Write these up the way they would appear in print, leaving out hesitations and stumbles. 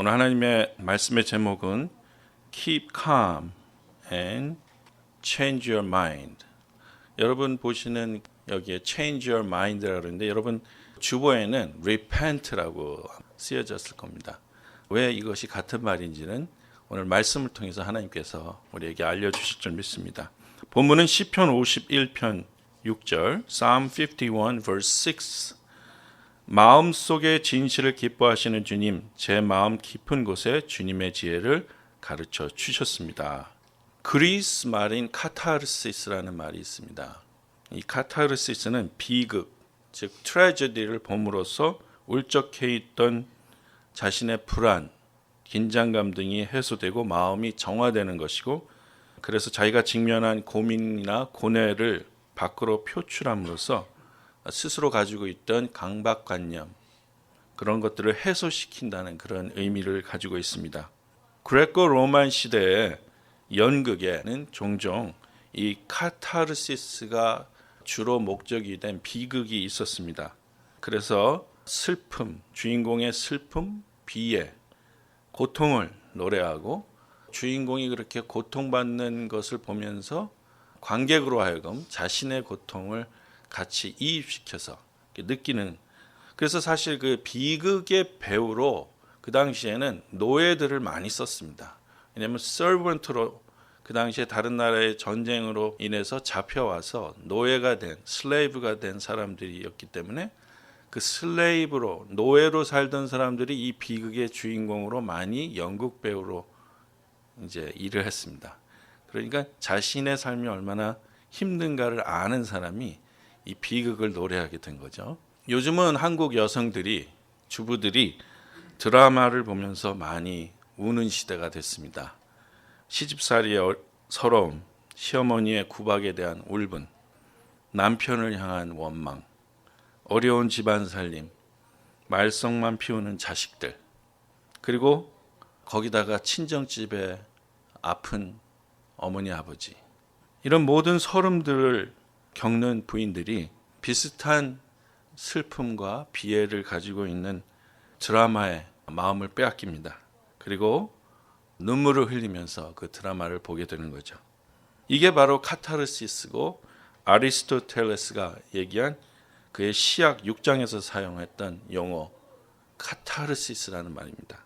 오늘 하나님의 말씀의 제목은 Keep calm and change your mind. 여러분 보시는 여기에 change your mind라고 그러는데 여러분 주보에는 repent라고 쓰여졌을 겁니다. 왜 이것이 같은 말인지는 오늘 말씀을 통해서 하나님께서 우리에게 알려주실 줄 믿습니다. 본문은 시편 51편 6절 Psalm 51 verse 6 마음속의 진실을 기뻐하시는 주님, 제 마음 깊은 곳에 주님의 지혜를 가르쳐 주셨습니다. 그리스 말인 카타르시스라는 말이 있습니다. 이 카타르시스는 비극, 즉 트래저디를 봄으로써 울적해 있던 자신의 불안, 긴장감 등이 해소되고 마음이 정화되는 것이고, 그래서 자기가 직면한 고민이나 고뇌를 밖으로 표출함으로써 스스로 가지고 있던 강박관념, 그런 것들을 해소시킨다는 그런 의미를 가지고 있습니다. 그레코 로만 시대의 연극에는 종종 이 카타르시스가 주로 목적이 된 비극이 있었습니다. 그래서 슬픔, 주인공의 슬픔, 비애, 고통을 노래하고 주인공이 그렇게 고통받는 것을 보면서 관객으로 하여금 자신의 고통을 같이 이입시켜서 느끼는. 그래서 사실 그 비극의 배우로 그 당시에는 노예들을 많이 썼습니다. 왜냐하면 서번트로 그 당시에 다른 나라의 전쟁으로 인해서 잡혀와서 노예가 된, 슬레이브가 된 사람들이었기 때문에 그 슬레이브로, 노예로 살던 사람들이 이 비극의 주인공으로 많이 연극 배우로 이제 일을 했습니다. 그러니까 자신의 삶이 얼마나 힘든가를 아는 사람이 이 비극을 노래하게 된 거죠. 요즘은 한국 여성들이, 주부들이 드라마를 보면서 많이 우는 시대가 됐습니다. 시집살이의 서러움, 시어머니의 구박에 대한 울분, 남편을 향한 원망, 어려운 집안 살림, 말썽만 피우는 자식들, 그리고 거기다가 친정집에 아픈 어머니 아버지, 이런 모든 서름들을 겪는 부인들이 비슷한 슬픔과 비애를 가지고 있는 드라마에 마음을 빼앗깁니다. 그리고 눈물을 흘리면서 그 드라마를 보게 되는 거죠. 이게 바로 카타르시스고 아리스토텔레스가 얘기한 그의 시약 6장에서 사용했던 용어 카타르시스라는 말입니다.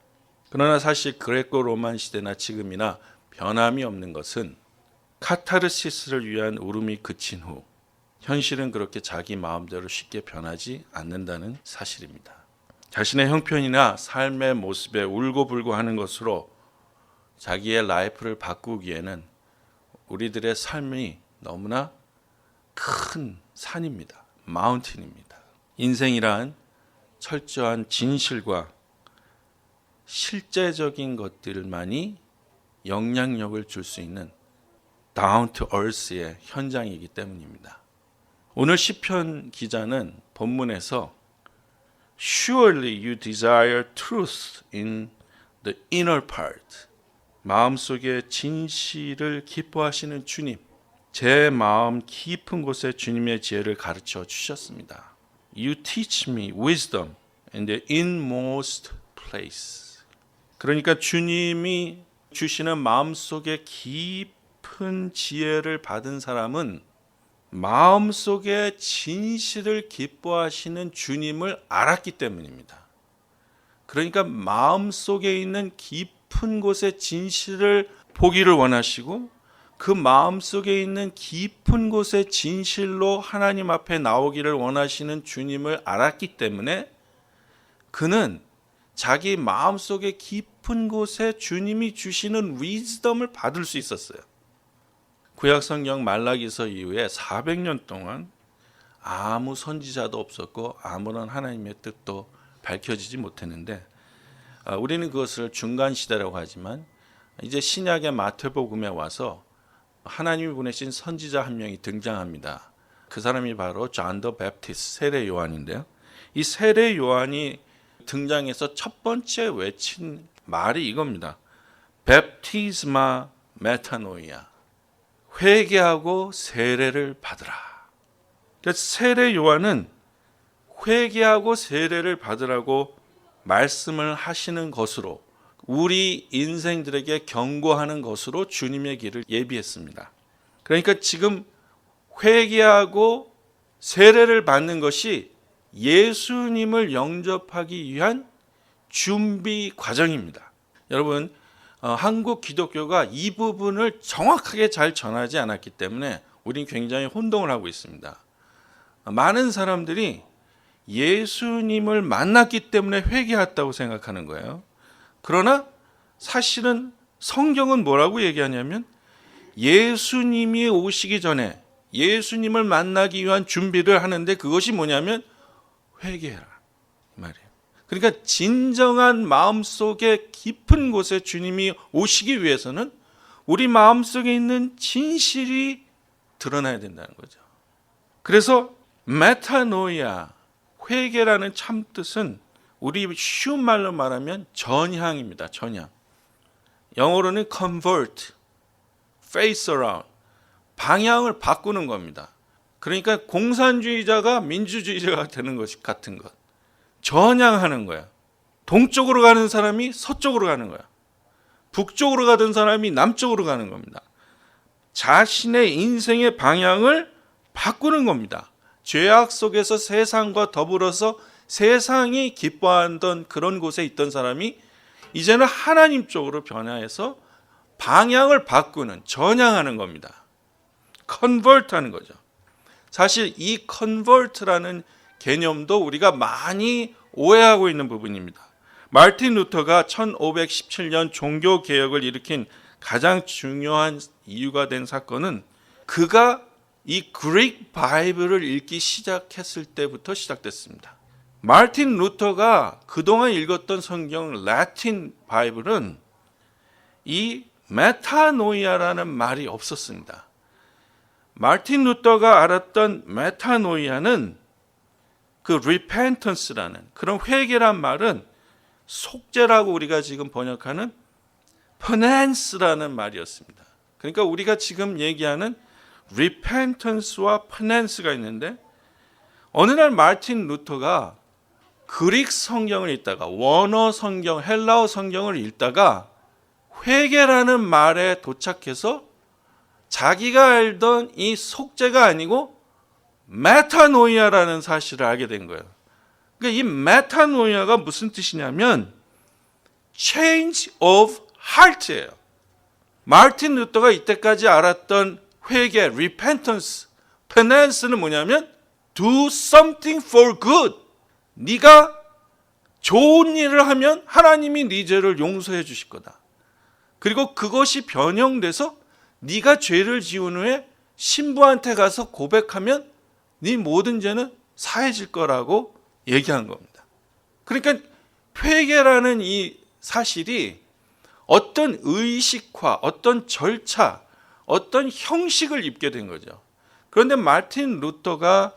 그러나 사실 그레코 로만 시대나 지금이나 변함이 없는 것은 카타르시스를 위한 울음이 그친 후 현실은 그렇게 자기 마음대로 쉽게 변하지 않는다는 사실입니다. 자신의 형편이나 삶의 모습에 울고불고 하는 것으로 자기의 라이프를 바꾸기에는 우리들의 삶이 너무나 큰 산입니다. 마운틴입니다. 인생이란 철저한 진실과 실제적인 것들만이 영향력을 줄 수 있는 down to earth의 현장이기 때문입니다. 오늘 시편 기자는 본문에서 Surely you desire truth in the inner part. 마음속의 진실을 기뻐하시는 주님, 제 마음 깊은 곳에 주님의 지혜를 가르쳐 주셨습니다. You teach me wisdom in the inmost place. 그러니까 주님이 주시는 마음속의 깊은 지혜를 받은 사람은 마음속의 진실을 기뻐하시는 주님을 알았기 때문입니다. 그러니까 마음속에 있는 깊은 곳의 진실을 보기를 원하시고 그 마음속에 있는 깊은 곳의 진실로 하나님 앞에 나오기를 원하시는 주님을 알았기 때문에 그는 자기 마음속의 깊은 곳에 주님이 주시는 위즈덤을 받을 수 있었어요. 구약성경 말라기서 이후에 400년 동안 아무 선지자도 없었고 아무런 하나님의 뜻도 밝혀지지 못했는데 우리는 그것을 중간시대라고 하지만 이제 신약의 마태복음에 와서 하나님이 보내신 선지자 한 명이 등장합니다. 그 사람이 바로 존 더 베프티스트, 세례 요한인데요. 이 세례 요한이 등장해서 첫 번째 외친 말이 이겁니다. 베프티스마 메타노이아. 회개하고 세례를 받으라. 그래서 세례 요한은 회개하고 세례를 받으라고 말씀을 하시는 것으로 우리 인생들에게 경고하는 것으로 주님의 길을 예비했습니다. 그러니까 지금 회개하고 세례를 받는 것이 예수님을 영접하기 위한 준비 과정입니다. 여러분, 한국 기독교가 이 부분을 정확하게 잘 전하지 않았기 때문에 우리는 굉장히 혼동을 하고 있습니다. 많은 사람들이 예수님을 만났기 때문에 회개했다고 생각하는 거예요. 그러나 사실은 성경은 뭐라고 얘기하냐면 예수님이 오시기 전에 예수님을 만나기 위한 준비를 하는데 그것이 뭐냐면 회개해라 이 말이에요. 그러니까 진정한 마음속의 깊은 곳에 주님이 오시기 위해서는 우리 마음속에 있는 진실이 드러나야 된다는 거죠. 그래서 메타노이아, 회개라는 참뜻은 우리 쉬운 말로 말하면 전향입니다. 전향. 영어로는 convert, face around, 방향을 바꾸는 겁니다. 그러니까 공산주의자가 민주주의자가 되는 것 같은 것. 전향하는 거야. 동쪽으로 가는 사람이 서쪽으로 가는 거야. 북쪽으로 가던 사람이 남쪽으로 가는 겁니다. 자신의 인생의 방향을 바꾸는 겁니다. 죄악 속에서 세상과 더불어서 세상이 기뻐하던 그런 곳에 있던 사람이 이제는 하나님 쪽으로 변화해서 방향을 바꾸는, 전향하는 겁니다. 컨버트하는 거죠. 사실 이 컨버트라는 개념도 우리가 많이 오해하고 있는 부분입니다. 마르틴 루터가 1517년 종교개혁을 일으킨 가장 중요한 이유가 된 사건은 그가 이 그릭 바이블을 읽기 시작했을 때부터 시작됐습니다. 마르틴 루터가 그동안 읽었던 성경 라틴 바이블은 이 메타노이아라는 말이 없었습니다. 마르틴 루터가 알았던 메타노이아는 그 repentance라는 그런 회개란 말은 속죄라고 우리가 지금 번역하는 penance라는 말이었습니다. 그러니까 우리가 지금 얘기하는 repentance와 penance가 있는데 어느 날 마르틴 루터가 그릭 성경을 읽다가 원어 성경, 헬라어 성경을 읽다가 회개라는 말에 도착해서 자기가 알던 이 속죄가 아니고 메타노이아라는 사실을 알게 된 거예요. 그러니까 이 메타노이아가 무슨 뜻이냐면 change of heart예요. 마르틴 루터가 이때까지 알았던 회개, repentance, penance는 뭐냐면 do something for good. 네가 좋은 일을 하면 하나님이 네 죄를 용서해 주실 거다. 그리고 그것이 변형돼서 네가 죄를 지은 후에 신부한테 가서 고백하면 네 모든 죄는 사해질 거라고 얘기한 겁니다. 그러니까 회개라는 이 사실이 어떤 의식화, 어떤 절차, 어떤 형식을 입게 된 거죠. 그런데 마르틴 루터가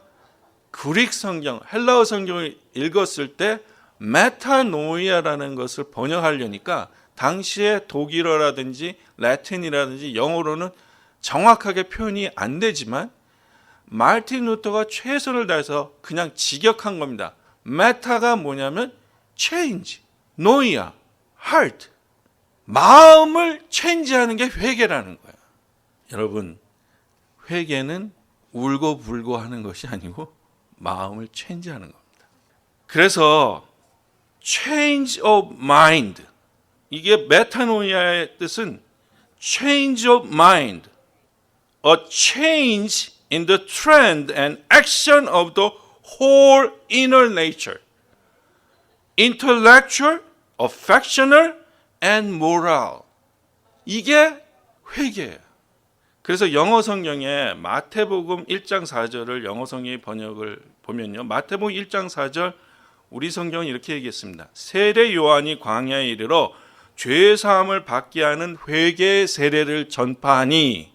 그릭 성경, 헬라어 성경을 읽었을 때 메타노이아라는 것을 번역하려니까 당시에 독일어라든지 라틴이라든지 영어로는 정확하게 표현이 안 되지만 마르틴 루터가 최선을 다해서 그냥 직역한 겁니다. 메타가 뭐냐면 change, 노이아, heart. 마음을 체인지하는 게 회개라는 거예요. 여러분, 회개는 울고 불고 하는 것이 아니고 마음을 체인지하는 겁니다. 그래서 change of mind, 이게 메타노이아의 뜻은 change of mind, a change in the trend and action of the whole inner nature, intellectual, affectional, and moral. 이게 회개예요. 그래서 영어 성경에 마태복음 1장 4절을 영어 성경의 번역을 보면요. 마태복음 1장 4절 우리 성경은 이렇게 얘기했습니다. 세례 요한이 광야에 이르러 죄 사함을 받게 하는 회개 세례를 전파하니,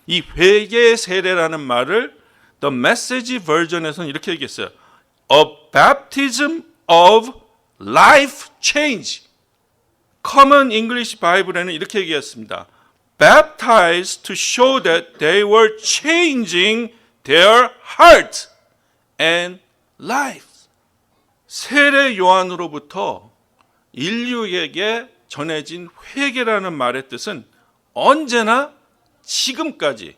이 회개 세례라는 말을 The Message Version에서는 이렇게 얘기했어요. A baptism of life change. Common English Bible에는 이렇게 얘기했습니다. Baptized to show that they were changing their heart and life. 세례 요한으로부터 인류에게 전해진 회개라는 말의 뜻은 언제나 지금까지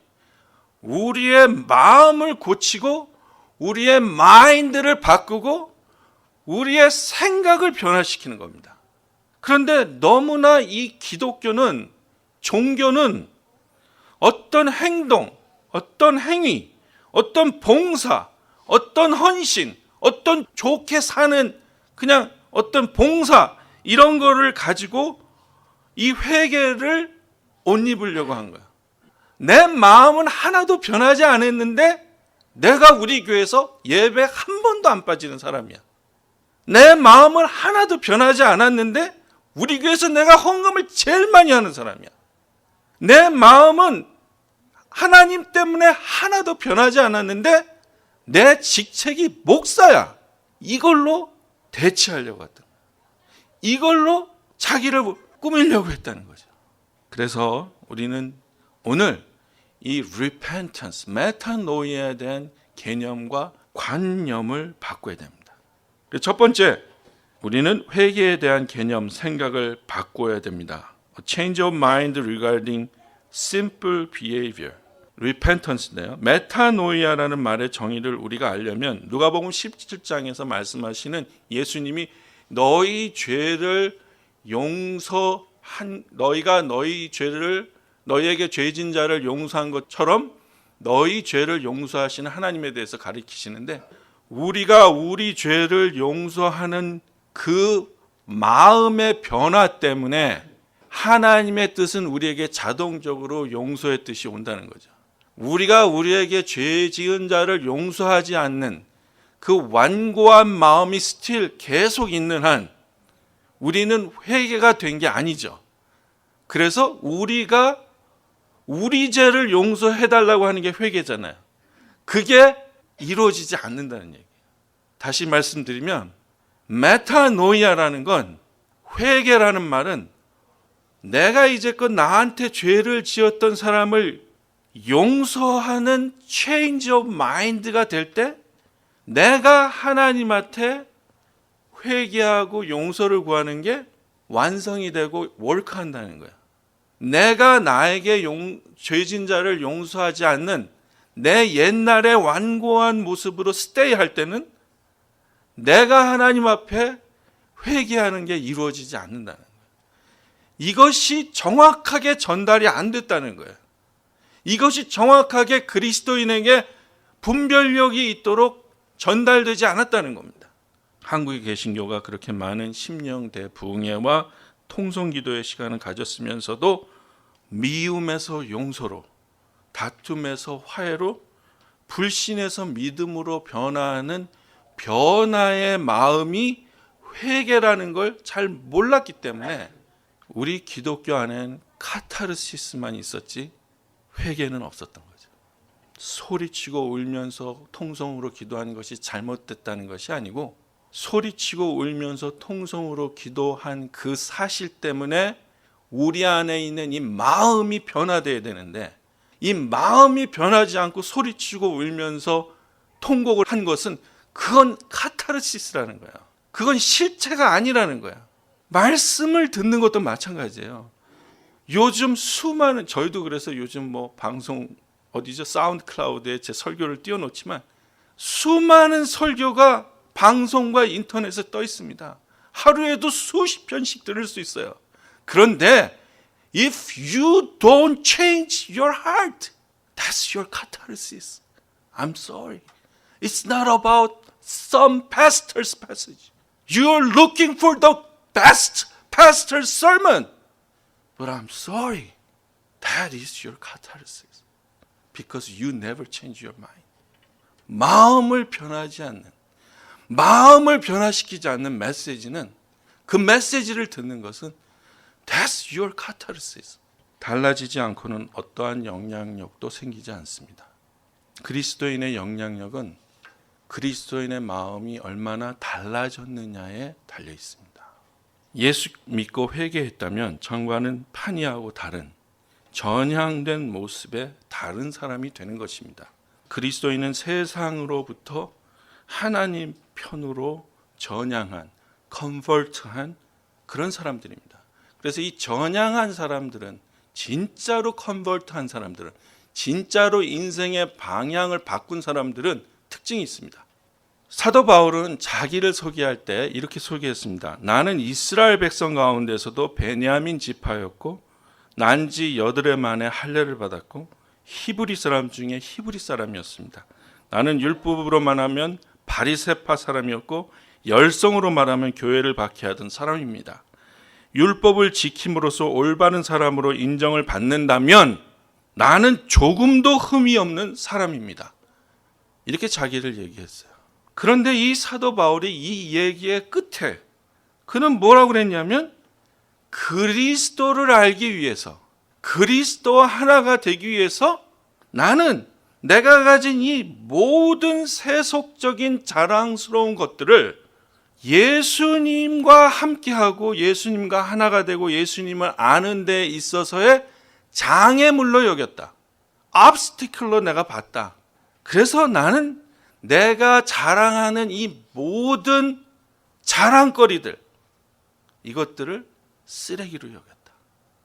우리의 마음을 고치고 우리의 마인드를 바꾸고 우리의 생각을 변화시키는 겁니다. 그런데 너무나 이 기독교는, 종교는 어떤 행동, 어떤 행위, 어떤 봉사, 어떤 헌신, 어떤 좋게 사는 그냥 어떤 봉사, 이런 거를 가지고 이 회개를 옷 입으려고 한 거야. 내 마음은 하나도 변하지 않았는데 내가 우리 교회에서 예배 한 번도 안 빠지는 사람이야. 내 마음은 하나도 변하지 않았는데 우리 교회에서 내가 헌금을 제일 많이 하는 사람이야. 내 마음은 하나님 때문에 하나도 변하지 않았는데 내 직책이 목사야. 이걸로 대치하려고 했던 거야. 이걸로 자기를 꾸미려고 했다는 거죠. 그래서 우리는 오늘 이 repentance, 메타노이아에 대한 개념과 관념을 바꿔야 됩니다. 첫 번째, 우리는 회개에 대한 개념, 생각을 바꿔야 됩니다. A change of mind regarding simple behavior. repentance인데요. 메타노이아라는 말의 정의를 우리가 알려면 누가복음 17장에서 말씀하시는 예수님이 너희 죄를 용서한, 너희가 너희 죄를, 너희에게 죄진 자를 용서한 것처럼 너희 죄를 용서하시는 하나님에 대해서 가르치시는데, 우리가 우리 죄를 용서하는 그 마음의 변화 때문에 하나님의 뜻은 우리에게 자동적으로 용서의 뜻이 온다는 거죠. 우리가 우리에게 죄 지은 자를 용서하지 않는 그 완고한 마음이 스틸 계속 있는 한 우리는 회개가 된 게 아니죠. 그래서 우리가 우리 죄를 용서해달라고 하는 게 회개잖아요. 그게 이루어지지 않는다는 얘기예요. 다시 말씀드리면 메타노이아라는 건, 회개라는 말은 내가 이제껏 나한테 죄를 지었던 사람을 용서하는 체인지 오브 마인드가 될 때 내가 하나님한테 회개하고 용서를 구하는 게 완성이 되고 월크한다는 거야. 내가 나에게 죄진 자를 용서하지 않는 내 옛날의 완고한 모습으로 스테이할 때는 내가 하나님 앞에 회개하는 게 이루어지지 않는다는 거예요. 이것이 정확하게 전달이 안 됐다는 거예요. 이것이 정확하게 그리스도인에게 분별력이 있도록 전달되지 않았다는 겁니다. 한국의 개신교가 그렇게 많은 심령 대부흥회와 통성기도의 시간을 가졌으면서도 미움에서 용서로, 다툼에서 화해로, 불신에서 믿음으로 변화하는 변화의 마음이 회개라는 걸 잘 몰랐기 때문에 우리 기독교 안에는 카타르시스만 있었지 회개는 없었던 거죠. 소리치고 울면서 통성으로 기도하는 것이 잘못됐다는 것이 아니고, 소리치고 울면서 통성으로 기도한 그 사실 때문에 우리 안에 있는 이 마음이 변화돼야 되는데, 이 마음이 변하지 않고 소리치고 울면서 통곡을 한 것은 그건 카타르시스라는 거야. 그건 실체가 아니라는 거야. 말씀을 듣는 것도 마찬가지예요. 요즘 수많은, 저희도 그래서 요즘 뭐 방송 어디죠? 사운드 클라우드에 제 설교를 띄워놓지만 수많은 설교가 방송과 인터넷에 떠 있습니다. 하루에도 수십 편씩 들을 수 있어요. 그런데 if you don't change your heart, that's your catharsis. I'm sorry. It's not about some pastor's passage. You're looking for the best pastor's sermon. But I'm sorry. That is your catharsis. Because you never change your mind. 마음을 변하지 않는, 마음을 변화시키지 않는 메시지는, 그 메시지를 듣는 것은 That's your catharsis. 달라지지 않고는 어떠한 영향력도 생기지 않습니다. 그리스도인의 영향력은 그리스도인의 마음이 얼마나 달라졌느냐에 달려 있습니다. 예수 믿고 회개했다면 전과는 판이하고 다른, 전향된 모습의 다른 사람이 되는 것입니다. 그리스도인은 세상으로부터 하나님 편으로 전향한, 컨버트한 그런 사람들입니다. 그래서 이 전향한 사람들은, 진짜로 컨버트한 사람들은, 진짜로 인생의 방향을 바꾼 사람들은 특징이 있습니다. 사도 바울은 자기를 소개할 때 이렇게 소개했습니다. 나는 이스라엘 백성 가운데서도 베냐민 지파였고 난지 8해 만에 할례를 받았고 히브리 사람 중에 히브리 사람이었습니다. 나는 율법으로 말하면 바리새파 사람이었고 열성으로 말하면 교회를 박해하던 사람입니다. 율법을 지킴으로써 올바른 사람으로 인정을 받는다면 나는 조금도 흠이 없는 사람입니다. 이렇게 자기를 얘기했어요. 그런데 이 사도 바울이 이 얘기의 끝에 그는 뭐라고 그랬냐면 그리스도를 알기 위해서, 그리스도와 하나가 되기 위해서 나는 내가 가진 이 모든 세속적인 자랑스러운 것들을 예수님과 함께하고 예수님과 하나가 되고 예수님을 아는 데 있어서의 장애물로 여겼다. obstacle로 내가 봤다. 그래서 나는 내가 자랑하는 이 모든 자랑거리들, 이것들을 쓰레기로 여겼다.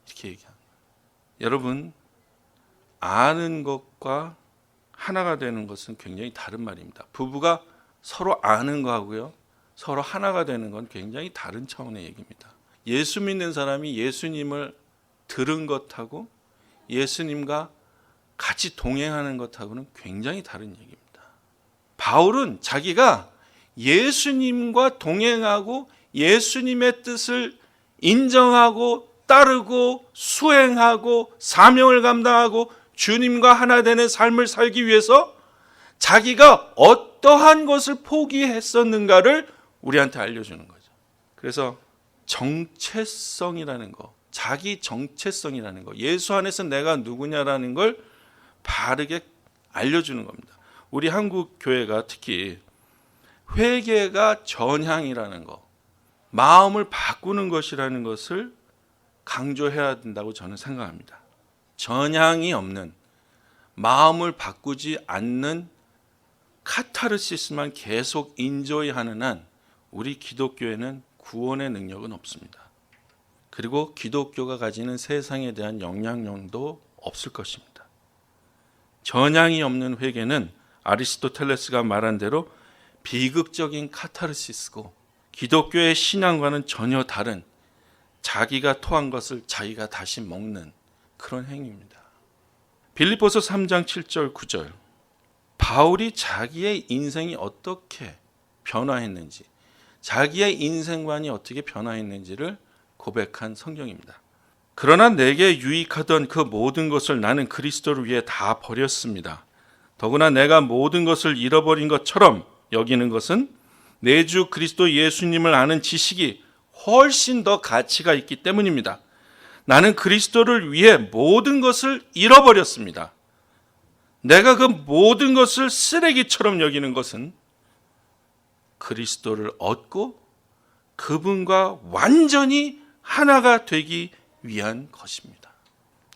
이렇게 얘기합니다. 여러분, 아는 것과 하나가 되는 것은 굉장히 다른 말입니다. 부부가 서로 아는 거하고요, 서로 하나가 되는 건 굉장히 다른 차원의 얘기입니다. 예수 믿는 사람이 예수님을 들은 것하고 예수님과 같이 동행하는 것하고는 굉장히 다른 얘기입니다. 바울은 자기가 예수님과 동행하고 예수님의 뜻을 인정하고 따르고 수행하고 사명을 감당하고 주님과 하나 되는 삶을 살기 위해서 자기가 어떠한 것을 포기했었는가를 우리한테 알려주는 거죠. 그래서 정체성이라는 거, 자기 정체성이라는 거, 예수 안에서 내가 누구냐라는 걸 바르게 알려주는 겁니다. 우리 한국 교회가 특히 회개가 전향이라는 거, 마음을 바꾸는 것이라는 것을 강조해야 된다고 저는 생각합니다. 전향이 없는, 마음을 바꾸지 않는 카타르시스만 계속 인조이하는 한 우리 기독교에는 구원의 능력은 없습니다. 그리고 기독교가 가지는 세상에 대한 영향력도 없을 것입니다. 전향이 없는 회개는 아리스토텔레스가 말한 대로 비극적인 카타르시스고 기독교의 신앙과는 전혀 다른 자기가 토한 것을 자기가 다시 먹는 그런 행위입니다. 빌립보서 3장 7절 9절, 바울이 자기의 인생이 어떻게 변화했는지, 자기의 인생관이 어떻게 변화했는지를 고백한 성경입니다. 그러나 내게 유익하던 그 모든 것을 나는 그리스도를 위해 다 버렸습니다. 더구나 내가 모든 것을 잃어버린 것처럼 여기는 것은 내 주 그리스도 예수님을 아는 지식이 훨씬 더 가치가 있기 때문입니다. 나는 그리스도를 위해 모든 것을 잃어버렸습니다. 내가 그 모든 것을 쓰레기처럼 여기는 것은 그리스도를 얻고 그분과 완전히 하나가 되기 위한 것입니다.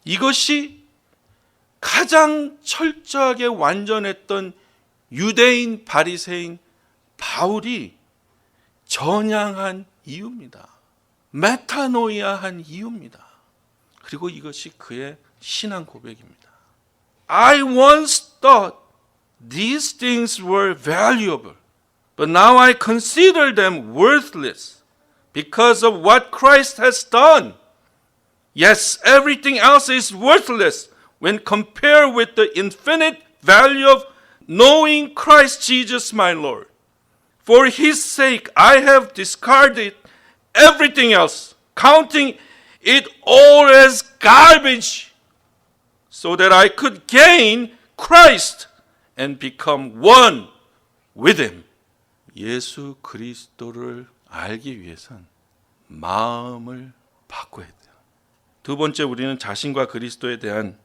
이것이 가장 철저하게 완전했던 유대인 바리새인 바울이 전향한 이유입니다. 메타노이아한 이유입니다. 그리고 이것이 그의 신앙 고백입니다. I once thought these things were valuable, but now I consider them worthless because of what Christ has done. Yes, everything else is worthless when compared with the infinite value of knowing Christ Jesus my Lord. For his sake I have discarded everything else, counting it all as garbage, so that I could gain Christ and become one with him. 예수 그리스도를 알기 위해선 마음을 바꿔야 돼요. 두 번째, 우리는 자신과 그리스도에 대한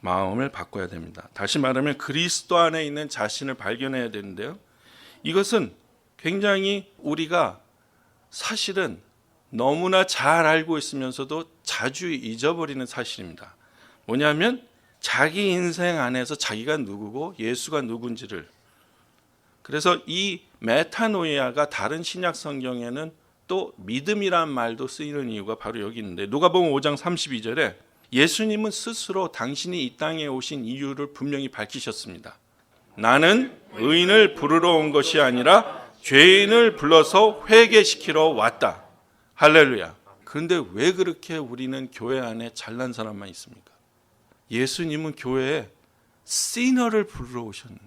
마음을 바꿔야 됩니다. 다시 말하면 그리스도 안에 있는 자신을 발견해야 되는데요. 이것은 굉장히 우리가 사실은 너무나 잘 알고 있으면서도 자주 잊어버리는 사실입니다. 뭐냐면 자기 인생 안에서 자기가 누구고 예수가 누군지를, 그래서 이 메타노이아가 다른 신약 성경에는 또 믿음이란 말도 쓰이는 이유가 바로 여기 있는데, 누가복음 5장 32절에 예수님은 스스로 당신이 이 땅에 오신 이유를 분명히 밝히셨습니다. 나는 의인을 부르러 온 것이 아니라 죄인을 불러서 회개시키러 왔다. 할렐루야. 그런데 왜 그렇게 우리는 교회 안에 잘난 사람만 있습니까? 예수님은 교회에 시너를 부르러 오셨는데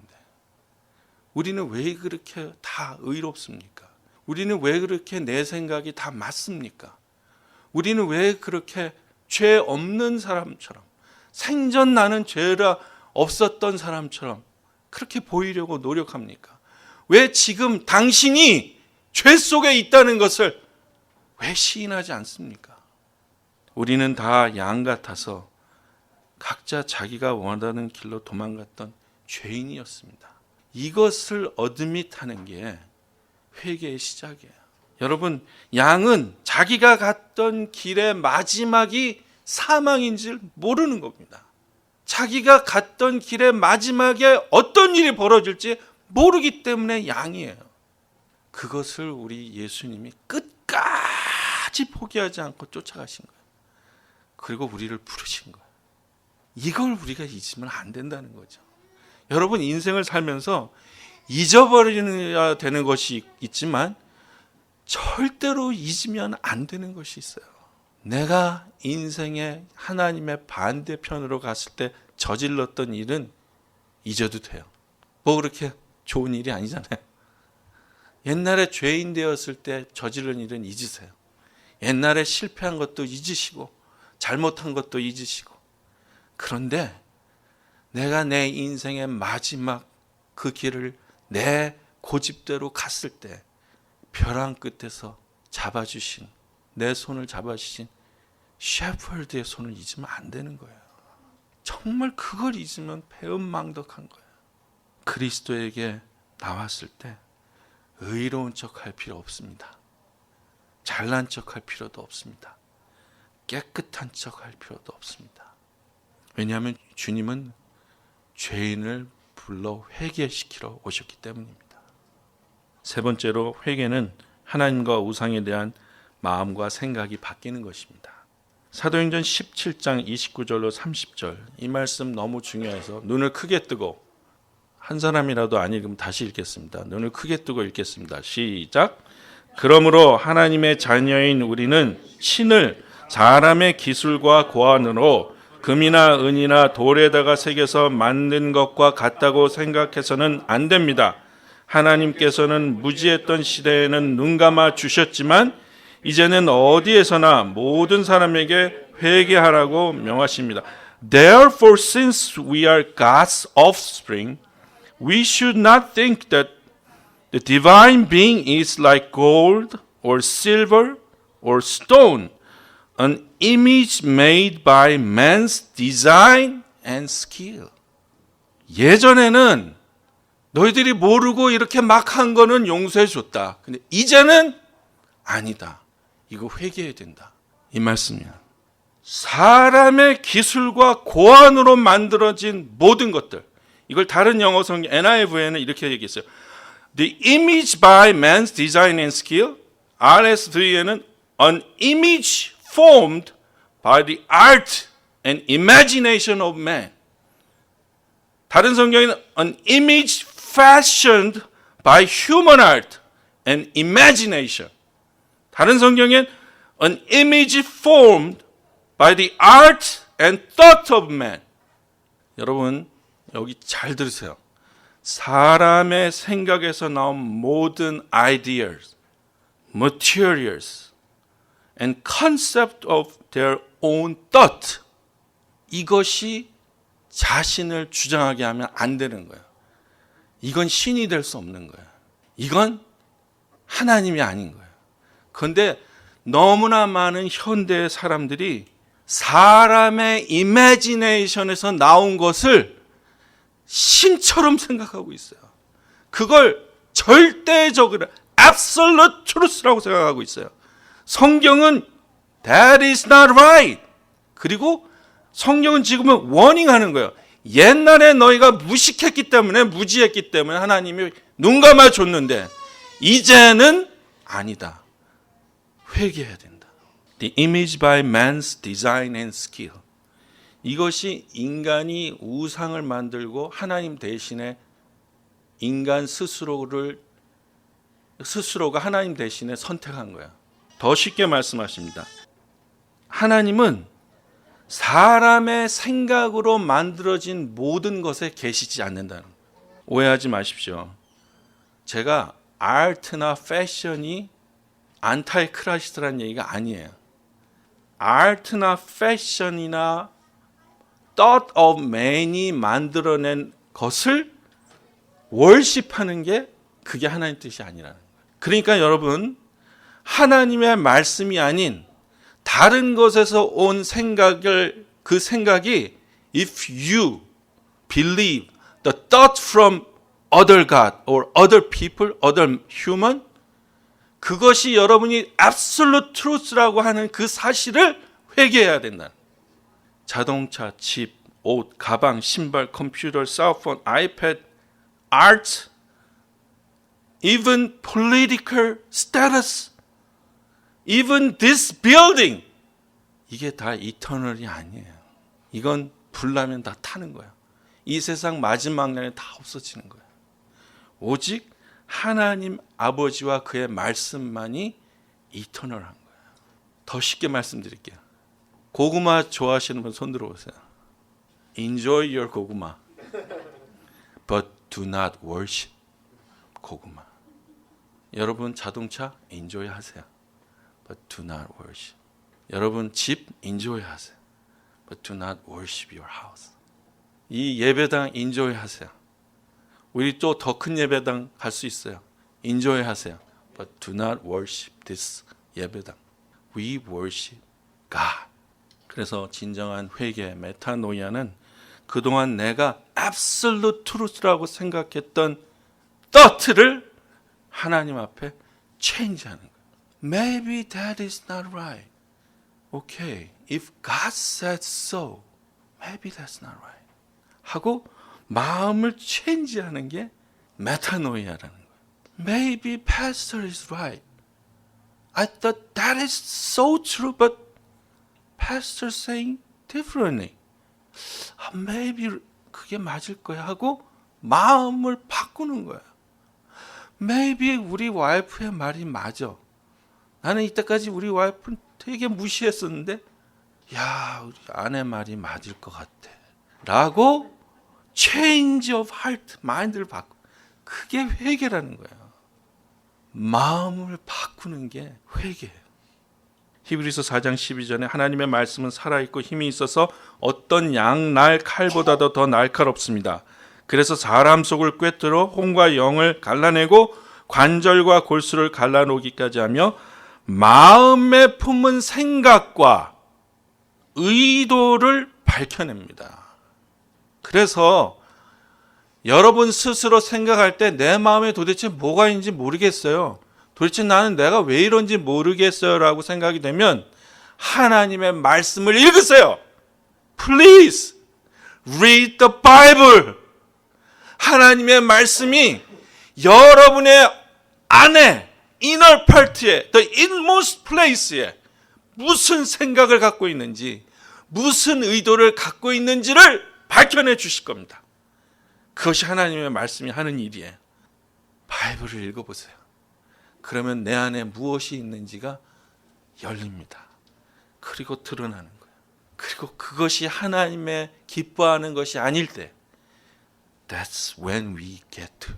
우리는 왜 그렇게 다 의롭습니까? 우리는 왜 그렇게 내 생각이 다 맞습니까? 우리는 왜 그렇게 죄 없는 사람처럼, 생전 나는 죄가 없었던 사람처럼 그렇게 보이려고 노력합니까? 왜 지금 당신이 죄 속에 있다는 것을 왜 시인하지 않습니까? 우리는 다 양 같아서 각자 자기가 원하는 길로 도망갔던 죄인이었습니다. 이것을 어드밋하는 게 회개의 시작이에요. 여러분, 양은 자기가 갔던 길의 마지막이 사망인 줄 모르는 겁니다. 자기가 갔던 길의 마지막에 어떤 일이 벌어질지 모르기 때문에 양이에요. 그것을 우리 예수님이 끝까지 포기하지 않고 쫓아가신 거예요. 그리고 우리를 부르신 거예요. 이걸 우리가 잊으면 안 된다는 거죠. 여러분, 인생을 살면서 잊어버려야 되는 것이 있지만 절대로 잊으면 안 되는 것이 있어요. 내가 인생의 하나님의 반대편으로 갔을 때 저질렀던 일은 잊어도 돼요. 뭐 그렇게 좋은 일이 아니잖아요. 옛날에 죄인 되었을 때 저지른 일은 잊으세요. 옛날에 실패한 것도 잊으시고 잘못한 것도 잊으시고. 그런데 내가 내 인생의 마지막 그 길을 내 고집대로 갔을 때 벼랑 끝에서 잡아주신, 내 손을 잡아주신 셰퍼드의 손을 잊으면 안 되는 거예요. 정말 그걸 잊으면 배은망덕한 거예요. 그리스도에게 나왔을 때 의로운 척할 필요 없습니다. 잘난 척할 필요도 없습니다. 깨끗한 척할 필요도 없습니다. 왜냐하면 주님은 죄인을 불러 회개시키러 오셨기 때문입니다. 세 번째로, 회개는 하나님과 우상에 대한 마음과 생각이 바뀌는 것입니다. 사도행전 17장 29절로 30절, 이 말씀 너무 중요해서 눈을 크게 뜨고, 한 사람이라도 안 읽으면 다시 읽겠습니다. 눈을 크게 뜨고 읽겠습니다. 시작. 그러므로 하나님의 자녀인 우리는 신을 사람의 기술과 고안으로 금이나 은이나 돌에다가 새겨서 만든 것과 같다고 생각해서는 안 됩니다. 하나님께서는 무지했던 시대에는 눈 감아 주셨지만 이제는 어디에서나 모든 사람에게 회개하라고 명하십니다. Therefore, since we are God's offspring, we should not think that the divine being is like gold or silver or stone, an image made by man's design and skill. 예전에는 너희들이 모르고 이렇게 막 한 거는 용서해 줬다. 근데 이제는 아니다. 이거 회개해야 된다. 이 말씀이야. 사람의 기술과 고안으로 만들어진 모든 것들. 이걸 다른 영어 성경 NIV에는 이렇게 얘기했어요. The image by man's design and skill. RS3에는 an image formed by the art and imagination of man. 다른 성경에는 an image fashioned by human art and imagination. 다른 성경엔 an image formed by the art and thought of man. 여러분, 여기 잘 들으세요. 사람의 생각에서 나온 모든 ideas, materials, and concept of their own thought. 이것이 자신을 주장하게 하면 안 되는 거예요. 이건 신이 될 수 없는 거예요. 이건 하나님이 아닌 거예요. 그런데 너무나 많은 현대의 사람들이 사람의 이미지네이션에서 나온 것을 신처럼 생각하고 있어요. 그걸 절대적으로 absolute truth라고 생각하고 있어요. 성경은 that is not right. 그리고 성경은 지금은 워닝하는 거예요. 옛날에 너희가 무식했기 때문에, 무지했기 때문에 하나님이 눈 감아 줬는데 이제는 아니다. 회개해야 된다. The image by man's design and skill. 이것이 인간이 우상을 만들고 하나님 대신에 인간 스스로가 하나님 대신에 선택한 거야. 더 쉽게 말씀하십니다. 하나님은 사람의 생각으로 만들어진 모든 것에 계시지 않는다는 거예요. 오해하지 마십시오. 제가 아트나 패션이 안타이 크라이스트라는 얘기가 아니에요. 아트나 패션이나 thought of man이 만들어낸 것을 월십하는 게 그게 하나님 뜻이 아니라는 거예요. 그러니까 여러분, 하나님의 말씀이 아닌 다른 것에서 온 그 생각이 if you believe the thought from other God or other people, other human, 그것이 여러분이 absolute truth라고 하는 그 사실을 회개해야 된다. 자동차, 집, 옷, 가방, 신발, 컴퓨터, 셀폰, 아이패드, art, even political status, even this building, 이게 다 이터널이 아니에요. 이건 불나면 다 타는 거야. 이 세상 마지막 날에 다 없어지는 거야. 오직 하나님 아버지와 그의 말씀만이 이터널한 거야. 더 쉽게 말씀드릴게요. 고구마 좋아하시는 분 손 들어보세요. Enjoy your 고구마, but do not worship 고구마. 여러분 자동차 enjoy 하세요, but do not worship. 여러분 집 enjoy 하세요, but do not worship your house. 이 예배당 enjoy 하세요. 우리 또 더 큰 예배당 갈 수 있어요. enjoy 하세요, but do not worship this 예배당. We worship God. 그래서 진정한 회개, 메타노이아는 그동안 내가 absolute truth라고 생각했던 thought를 하나님 앞에 change하는 거예요. Maybe that is not right. Okay, if God said so, maybe that's not right. 하고 마음을 change하는 게 메타노이아라는 거예요. Maybe pastor is right. I thought that is so true, but pastor saying differently. Maybe 그게 맞을 거야 하고 마음을 바꾸는 거야. Maybe 우리 와이프의 말이 맞아. 나는 이때까지 우리 와이프는 되게 무시했었는데 야, 우리 아내 말이 맞을 것 같아 라고 change of heart, 마인드를 바꾸. 그게 회개라는 거야. 마음을 바꾸는 게 회개예요. 히브리서 4장 12절에 하나님의 말씀은 살아있고 힘이 있어서 어떤 양날 칼보다도 더 날카롭습니다. 그래서 사람 속을 꿰뚫어 혼과 영을 갈라내고 관절과 골수를 갈라놓기까지 하며 마음에 품은 생각과 의도를 밝혀냅니다. 그래서 여러분 스스로 생각할 때 내 마음에 도대체 뭐가 있는지 모르겠어요. 도대체 나는 내가 왜 이런지 모르겠어요 라고 생각이 되면 하나님의 말씀을 읽으세요. Please read the Bible. 하나님의 말씀이 여러분의 안에 inner part에 the inmost place에 무슨 생각을 갖고 있는지 무슨 의도를 갖고 있는지를 밝혀내 주실 겁니다. 그것이 하나님의 말씀이 하는 일이에요. 바이블을 읽어보세요. 그러면 내 안에 무엇이 있는지가 열립니다. 그리고 드러나는 거예요. 그리고 그것이 하나님의 기뻐하는 것이 아닐 때 That's when we get to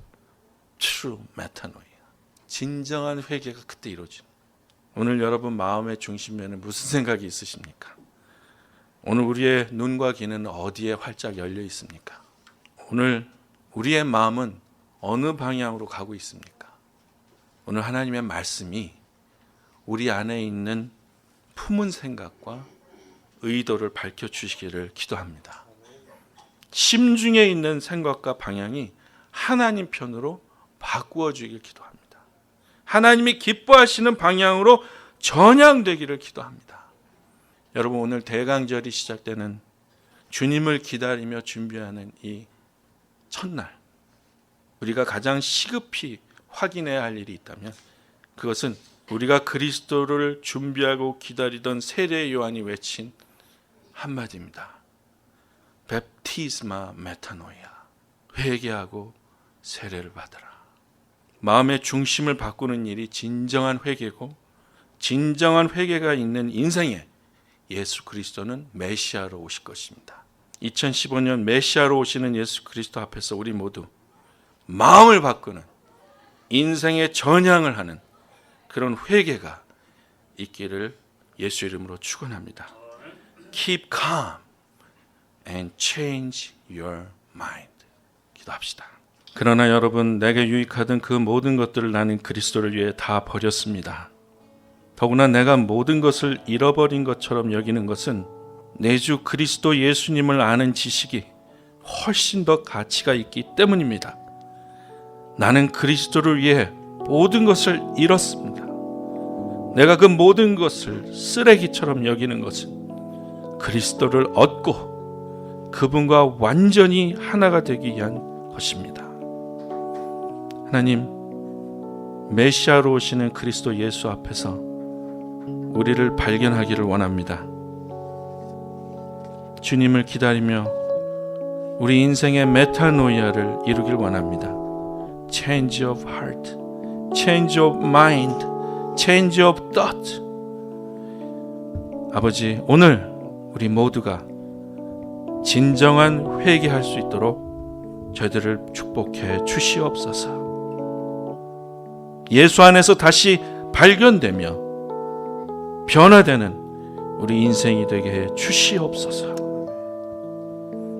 true metanoia. 진정한 회개가 그때 이루어집니다. 오늘 여러분 마음의 중심에는 무슨 생각이 있으십니까? 오늘 우리의 눈과 귀는 어디에 활짝 열려 있습니까? 오늘 우리의 마음은 어느 방향으로 가고 있습니까? 오늘 하나님의 말씀이 우리 안에 있는 품은 생각과 의도를 밝혀주시기를 기도합니다. 심중에 있는 생각과 방향이 하나님 편으로 바꾸어 주길 기도합니다. 하나님이 기뻐하시는 방향으로 전향되기를 기도합니다. 여러분 오늘 대강절이 시작되는 주님을 기다리며 준비하는 이 첫날, 우리가 가장 시급히 확인해야 할 일이 있다면 그것은 우리가 그리스도를 준비하고 기다리던 세례 요한이 외친 한마디입니다. 베프티스마 메타노이아. 회개하고 세례를 받으라. 마음의 중심을 바꾸는 일이 진정한 회개고, 진정한 회개가 있는 인생에 예수 그리스도는 메시아로 오실 것입니다. 2015년 메시아로 오시는 예수 그리스도 앞에서 우리 모두 마음을 바꾸는, 인생의 전향을 하는 그런 회개가 있기를 예수 이름으로 축원합니다. Keep calm and change your mind. 기도합시다. 그러나 여러분, 내게 유익하던 그 모든 것들을 나는 그리스도를 위해 다 버렸습니다. 더구나 내가 모든 것을 잃어버린 것처럼 여기는 것은 내 주 그리스도 예수님을 아는 지식이 훨씬 더 가치가 있기 때문입니다. 나는 그리스도를 위해 모든 것을 잃었습니다. 내가 그 모든 것을 쓰레기처럼 여기는 것은 그리스도를 얻고 그분과 완전히 하나가 되기 위한 것입니다. 하나님, 메시아로 오시는 그리스도 예수 앞에서 우리를 발견하기를 원합니다. 주님을 기다리며 우리 인생의 메타노이아를 이루길 원합니다. Change of heart, change of mind, change of thought. 아버지, 오늘 우리 모두가 진정한 회개할 수 있도록 저희들을 축복해 주시옵소서. 예수 안에서 다시 발견되며 변화되는 우리 인생이 되게 해 주시옵소서.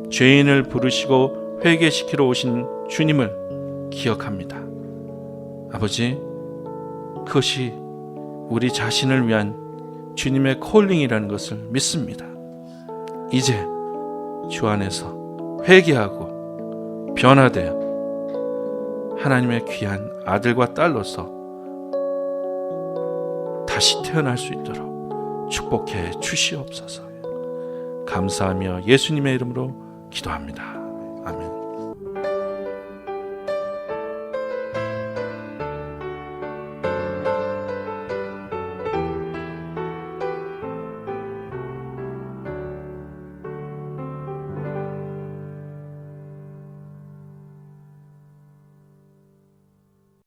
죄인을 부르시고 회개시키러 오신 주님을 기억합니다. 아버지, 그것이 우리 자신을 위한 주님의 콜링이라는 것을 믿습니다. 이제 주 안에서 회개하고 변화되어 하나님의 귀한 아들과 딸로서 다시 태어날 수 있도록 축복해 주시옵소서. 감사하며 예수님의 이름으로 기도합니다. 아멘.